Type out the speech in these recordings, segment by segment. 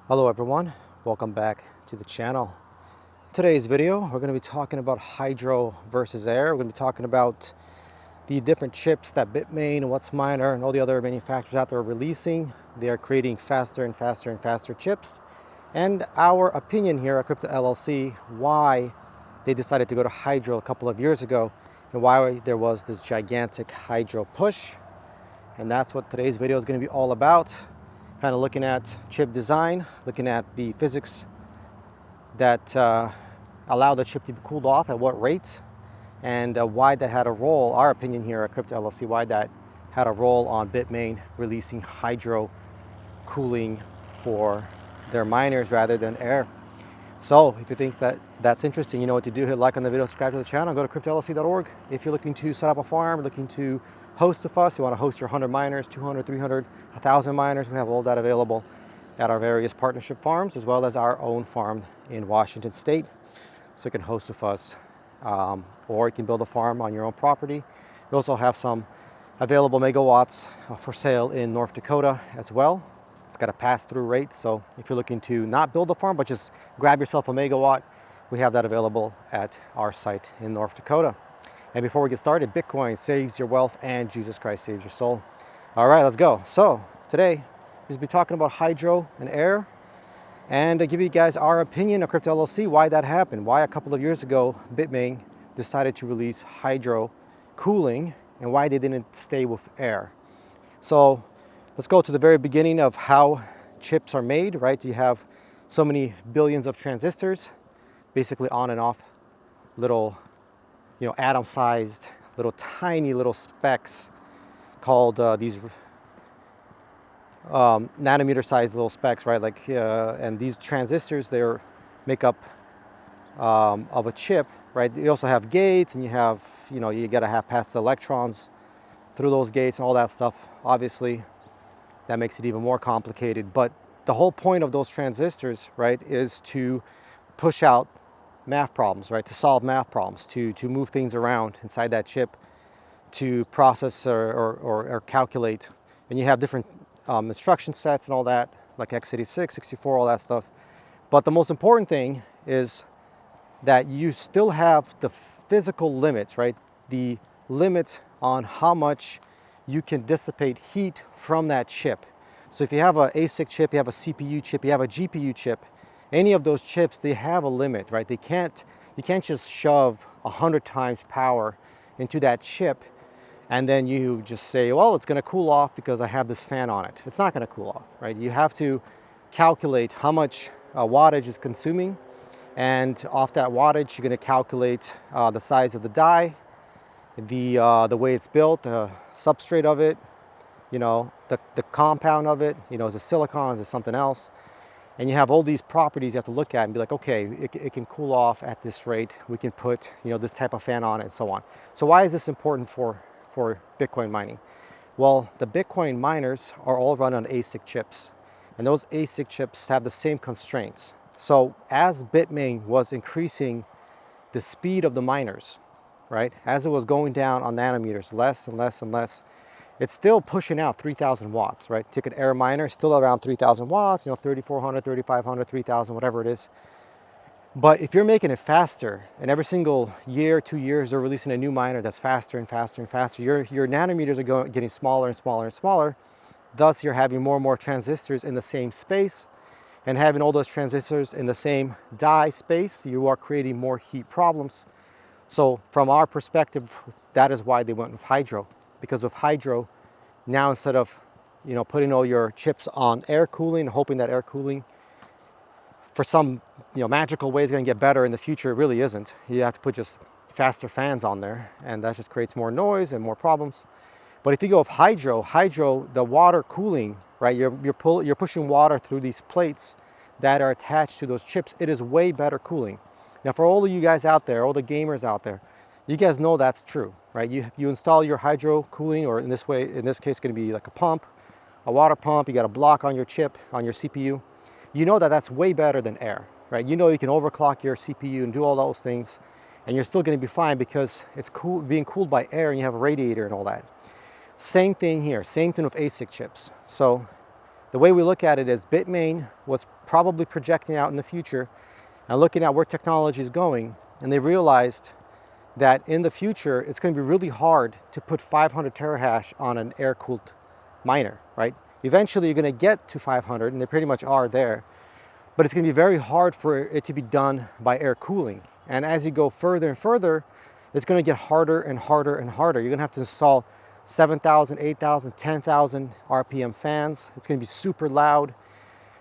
Hello everyone, welcome back to the channel. Today's video, we're going to be talking about hydro versus air. We're going to be talking about the different chips that Bitmain, Whatsminer, and all the other manufacturers out there are releasing. They are creating faster and faster and faster chips. And our opinion here at Crypto LLC, why they decided to go to hydro a couple of years ago, and why there was this gigantic hydro push. And that's what today's video is going to be all about. Kind of looking at chip design, looking at the physics that allow the chip to be cooled off at what rates, and why that had a role, our opinion here at Crypto LLC, why that had a role on Bitmain releasing hydro cooling for their miners rather than air. So if you think that that's interesting, you know what to do. Hit like on the video, subscribe to the channel, go to cryptollc.org. If you're looking to set up a farm, looking to host with us, you want to host your 100 miners, 200, 300, 1,000 miners, we have all that available at our various partnership farms, as well as our own farm in Washington State. So you can host with us, or you can build a farm on your own property. We also have some available megawatts for sale in North Dakota as well. It's got a pass-through rate, so if you're looking to not build a farm, but just grab yourself a megawatt, we have that available at our site in North Dakota. And before we get started, Bitcoin saves your wealth and Jesus Christ saves your soul. All right, let's go. So today, we'll be talking about hydro and air, and I give you guys our opinion of Crypto LLC, why that happened, why a couple of years ago, Bitmain decided to release hydro cooling, and why they didn't stay with air. So let's go to the very beginning of how chips are made, right? You have so many billions of transistors, basically on and off little, atom-sized, little tiny little specks called these nanometer-sized little specks, right? And these transistors, they're make up of a chip, right? You also have gates, and you have, you got to have pass the electrons through those gates and all that stuff. Obviously, that makes it even more complicated. But the whole point of those transistors, right, is to push out math problems, right? To solve math problems, to move things around inside that chip, to process or calculate. And you have different instruction sets and all that, like x86, 64, all that stuff. But the most important thing is that you still have the physical limits, right? The limit on how much you can dissipate heat from that chip. So if you have an ASIC chip, you have a CPU chip, you have a GPU chip, any of those chips, they have a limit, right? You can't just shove 100 times power into that chip and then you just say, well, it's going to cool off because I have this fan on it. It's not going to cool off, right? You have to calculate how much wattage is consuming, and off that wattage, you're going to calculate the size of the die, the way it's built, the substrate of it, the compound of it, is it silicon, is it something else? And you have all these properties you have to look at and be like, okay, it can cool off at this rate. We can put, this type of fan on it and so on. So why is this important for Bitcoin mining? Well, the Bitcoin miners are all run on ASIC chips, and those ASIC chips have the same constraints. So as Bitmain was increasing the speed of the miners, right, as it was going down on nanometers, less and less and less, it's still pushing out 3,000 watts, right? Take an air miner, still around 3,000 watts, 3,400, 3,500, 3,000, whatever it is. But if you're making it faster, and every single year, 2 years, they're releasing a new miner that's faster and faster and faster, your nanometers are getting smaller and smaller and smaller. Thus, you're having more and more transistors in the same space, and having all those transistors in the same die space, you are creating more heat problems. So from our perspective, that is why they went with hydro. Because of hydro, now instead of putting all your chips on air cooling, hoping that air cooling for some magical way is going to get better in the future, it really isn't. You have to put just faster fans on there, and that just creates more noise and more problems. But if you go with hydro, the water cooling, right? You're pushing water through these plates that are attached to those chips. It is way better cooling. Now, for all of you guys out there, all the gamers out there, you guys know that's true, right? You install your hydro cooling, or in this case, going to be like a pump, a water pump. You got a block on your chip, on your CPU. You know that that's way better than air, right? You know you can overclock your CPU and do all those things, and you're still going to be fine because it's being cooled by air, and you have a radiator and all that. Same thing here, same thing with ASIC chips. So The way we look at it is Bitmain was probably projecting out in the future and looking at where technology is going, and they realized that in the future it's going to be really hard to put 500 terahash on an air-cooled miner, right? Eventually you're going to get to 500, and they pretty much are there, but it's going to be very hard for it to be done by air cooling. And as you go further and further, it's going to get harder and harder and harder. You're going to have to install 7,000, 8,000, 10,000 RPM fans. It's going to be super loud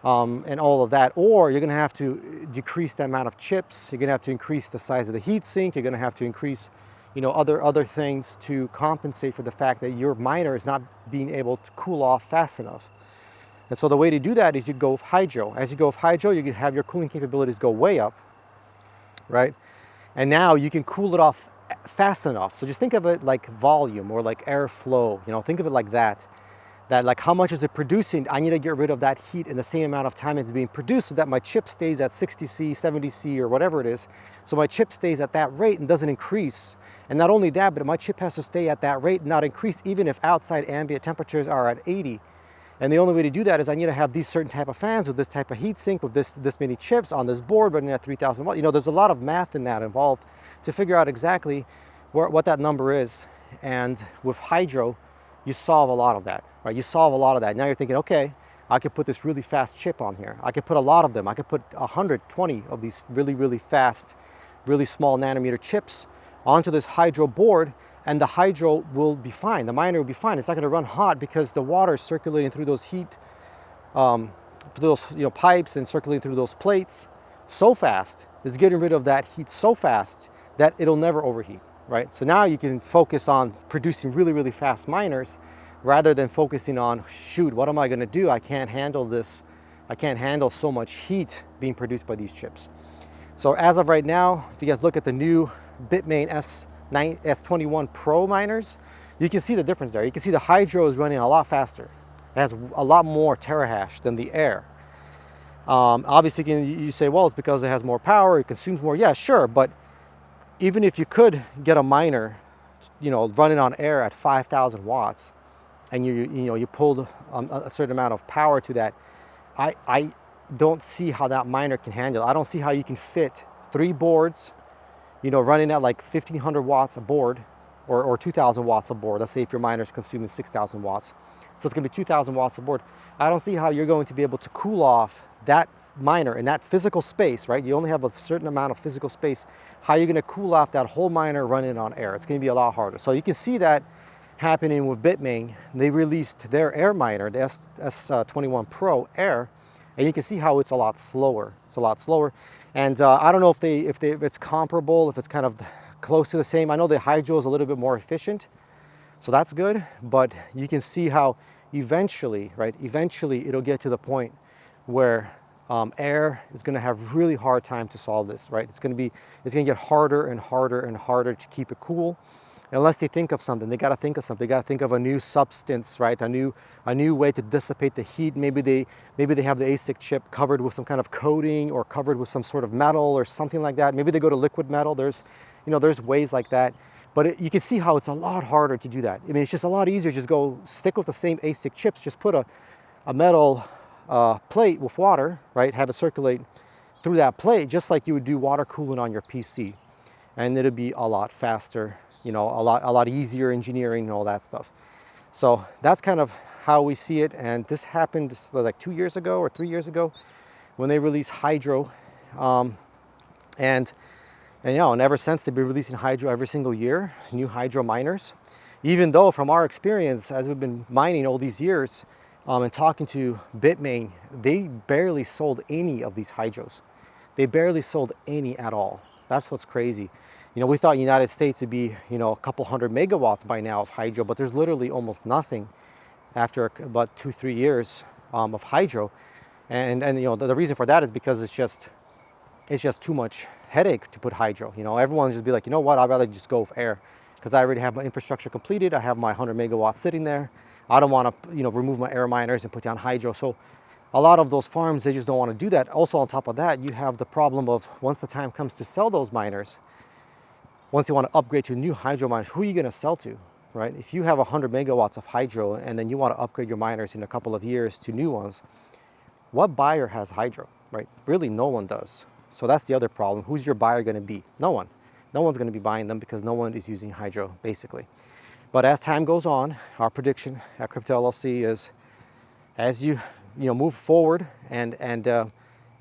and all of that. Or you're going to have to decrease the amount of chips. You're going to have to increase the size of the heat sink. You're going to have to increase, other things to compensate for the fact that your miner is not being able to cool off fast enough. And so the way to do that is you go with hydro. As you go with hydro, you can have your cooling capabilities go way up, right? And now you can cool it off fast enough. So just think of it like volume or like airflow, think of it like that. That like how much is it producing? I need to get rid of that heat in the same amount of time it's being produced so that my chip stays at 60C, 70C or whatever it is. So my chip stays at that rate and doesn't increase. And not only that, but my chip has to stay at that rate and not increase even if outside ambient temperatures are at 80. And the only way to do that is I need to have these certain type of fans with this type of heat sink with this many chips on this board running at 3,000 watts. There's a lot of math in that involved to figure out exactly what that number is. And with hydro, you solve a lot of that, right? You solve a lot of that. Now you're thinking, okay, I could put this really fast chip on here. I could put a lot of them. I could put 120 of these really, really fast, really small nanometer chips onto this hydro board, and the hydro will be fine. The miner will be fine. It's not going to run hot because the water is circulating through those heat, through those pipes and circulating through those plates so fast. It's getting rid of that heat so fast that it'll never overheat, right? So now you can focus on producing really, really fast miners rather than focusing on, shoot, what am I going to do? I can't handle this. I can't handle so much heat being produced by these chips. So as of right now, if you guys look at the new Bitmain S21 Pro miners, you can see the difference there. You can see the hydro is running a lot faster. It has a lot more terahash than the air. Obviously, you say, well, it's because it has more power, it consumes more. Yeah, sure, but even if you could get a miner, running on air at 5,000 watts, and you pulled a certain amount of power to that, I don't see how that miner can handle it. I don't see how you can fit 3 boards, running at like 1,500 watts a board, or 2,000 watts a board. Let's say if your miner is consuming 6,000 watts. So it's going to be 2,000 watts a board. I don't see how you're going to be able to cool off that miner in that physical space, right? You only have a certain amount of physical space. How are you going to cool off that whole miner running on air? It's going to be a lot harder. So you can see that happening with Bitmain. They released their air miner, the S21 Pro Air, and you can see how it's a lot slower. It's a lot slower. And I don't know if it's comparable, if it's kind of close to the same. I know the hydro is a little bit more efficient, so that's good. But you can see how eventually, right? Eventually, it'll get to the point where air is going to have really hard time to solve this, right? It's going to get harder and harder and harder to keep it cool. Unless they think of something, they got to think of something. They got to think of a new substance, right? A new way to dissipate the heat. Maybe they have the ASIC chip covered with some kind of coating or covered with some sort of metal or something like that. Maybe they go to liquid metal. There's ways like that. But you can see how it's a lot harder to do that. I mean, it's just a lot easier. Just go stick with the same ASIC chips. Just put a metal plate with water, right? Have it circulate through that plate, just like you would do water cooling on your PC, and it'll be a lot faster. A lot easier engineering and all that stuff. So that's kind of how we see it. And this happened like 2 years ago or 3 years ago when they released hydro. And ever since they've been releasing hydro every single year, new hydro miners. Even though from our experience, as we've been mining all these years and talking to Bitmain, they barely sold any of these hydros. They barely sold any at all. That's what's crazy. We thought United States would be, a couple hundred megawatts by now of hydro, but there's literally almost nothing after about 2-3 years of hydro. And the reason for that is because it's just too much headache to put hydro. Everyone just be like, what, I'd rather just go with air because I already have my infrastructure completed. I have my 100 megawatts sitting there. I don't want to, remove my air miners and put down hydro. So a lot of those farms, they just don't want to do that. Also, on top of that, you have the problem of once the time comes to sell those miners, once you want to upgrade to new hydro miners, who are you going to sell to? right? If you have 100 megawatts of hydro and then you want to upgrade your miners in a couple of years to new ones, what buyer has hydro, right? Really, no one does. So that's the other problem. Who's your buyer going to be? No one. No one's going to be buying them because no one is using hydro, basically. But as time goes on, our prediction at Crypto LLC is, as you move forward and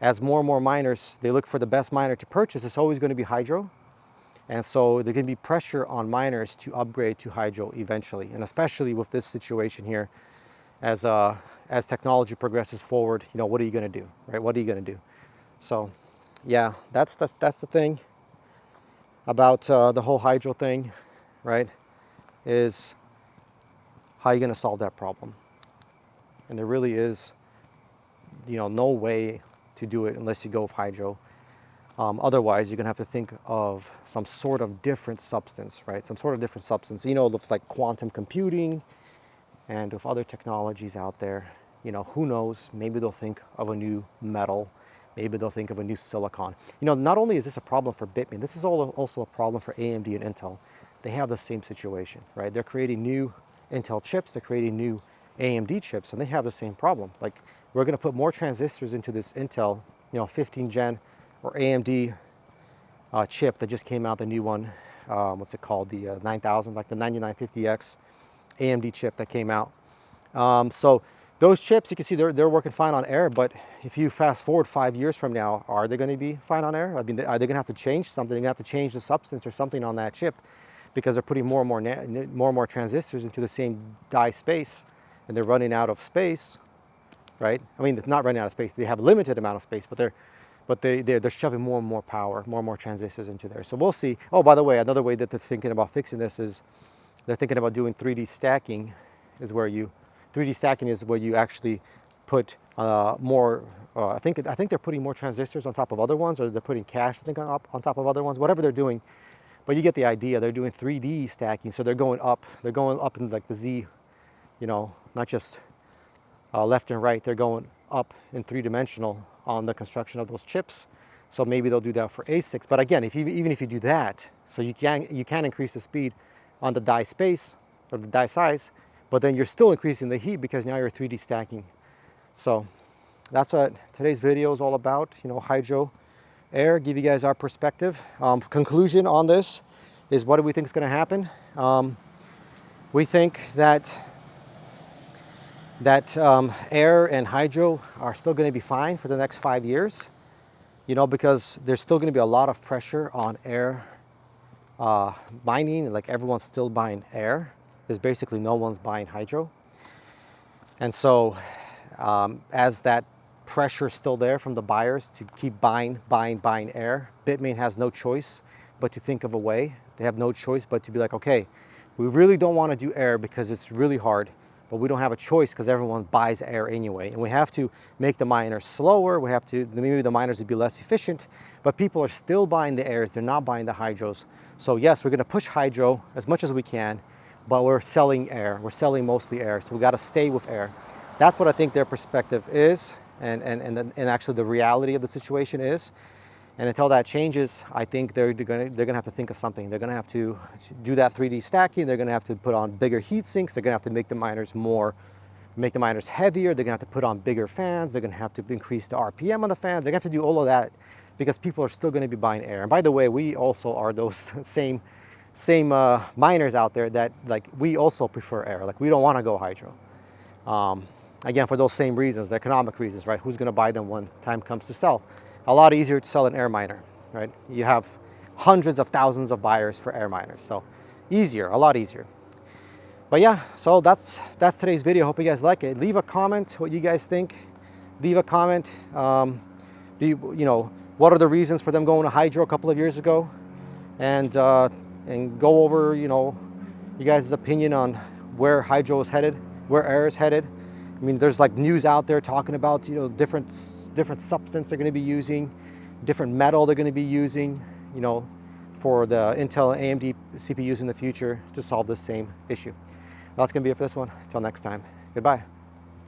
as more and more miners, they look for the best miner to purchase, it's always going to be hydro. And so there's going to be pressure on miners to upgrade to hydro eventually. And especially with this situation here, as technology progresses forward, what are you going to do, right? What are you going to do? So yeah, that's the thing about the whole hydro thing, right? Is how are you going to solve that problem? And there really is, no way to do it unless you go with hydro. Otherwise, you're going to have to think of some sort of different substance, right? Some sort of different substance, with like quantum computing and with other technologies out there, who knows? Maybe they'll think of a new metal. Maybe they'll think of a new silicon. Not only is this a problem for Bitmain, this is also a problem for AMD and Intel. They have the same situation, right? They're creating new Intel chips, they're creating new AMD chips, and they have the same problem. Like, we're going to put more transistors into this Intel, 15 gen or AMD chip that just came out, the new one. What's it called? The 9000, like the 9950X AMD chip that came out. So those chips, you can see they're working fine on air, but if you fast forward 5 years from now, are they going to be fine on air? I mean, are they going to have to change something? They're going to have to change the substance or something on that chip because they're putting more and more transistors into the same die space, and they're running out of space, right? I mean, it's not running out of space. They have a limited amount of space, but they're shoving more and more power, more and more transistors into there. So we'll see. Oh, by the way, another way that they're thinking about fixing this is they're thinking about doing 3D stacking. 3D stacking is where you actually put more. I think they're putting more transistors on top of other ones, or they're putting cache, I think, on top of other ones. Whatever they're doing, but you get the idea. They're doing 3D stacking, so they're going up. They're going up in like the Z, not just left and right. They're going up in 3-dimensional on the construction of those chips. So maybe they'll do that for ASICs. But again, even if you do that, so you can increase the speed on the die space or the die size, but then you're still increasing the heat because now you're 3D stacking. So that's what today's video is all about. Hydro, air. Give you guys our perspective. Conclusion on this is, what do we think is going to happen? We think that air and hydro are still going to be fine for the next 5 years, because there's still going to be a lot of pressure on air mining. Like, everyone's still buying air. There's basically no one's buying hydro. And so as that pressure is still there from the buyers to keep buying air, Bitmain has no choice but to think of a way. They have no choice but to be like, okay, we really don't want to do air because it's really hard, but we don't have a choice because everyone buys air anyway. And we have to make the miners slower. Maybe the miners would be less efficient, but people are still buying the airs. They're not buying the hydros. So yes, we're going to push hydro as much as we can, but we're selling air. We're selling mostly air. So we got to stay with air. That's what I think their perspective is. And actually the reality of the situation is. And until that changes, I think they're gonna have to think of something. They're gonna have to do that 3D stacking. They're gonna have to put on bigger heat sinks. They're gonna have to make the miners heavier. They're gonna have to put on bigger fans. They're gonna have to increase the RPM on the fans. They're gonna have to do all of that because people are still gonna be buying air. And by the way, we also are those same miners out there that, like, we also prefer air. Like, we don't wanna go hydro. Again, for those same reasons, the economic reasons, right? Who's gonna buy them when time comes to sell? A lot easier to sell an air miner, right? You have hundreds of thousands of buyers for air miners, so easier, a lot easier. But yeah, so that's today's video. Hope you guys like it. Leave a comment what you guys think. Leave a comment. What are the reasons for them going to hydro a couple of years ago, and go over you guys' opinion on where hydro is headed, where air is headed. I mean, there's like news out there talking about different substance they're going to be using, different metal they're going to be using, for the Intel and AMD CPUs in the future to solve this same issue. That's going to be it for this one. Until next time, goodbye.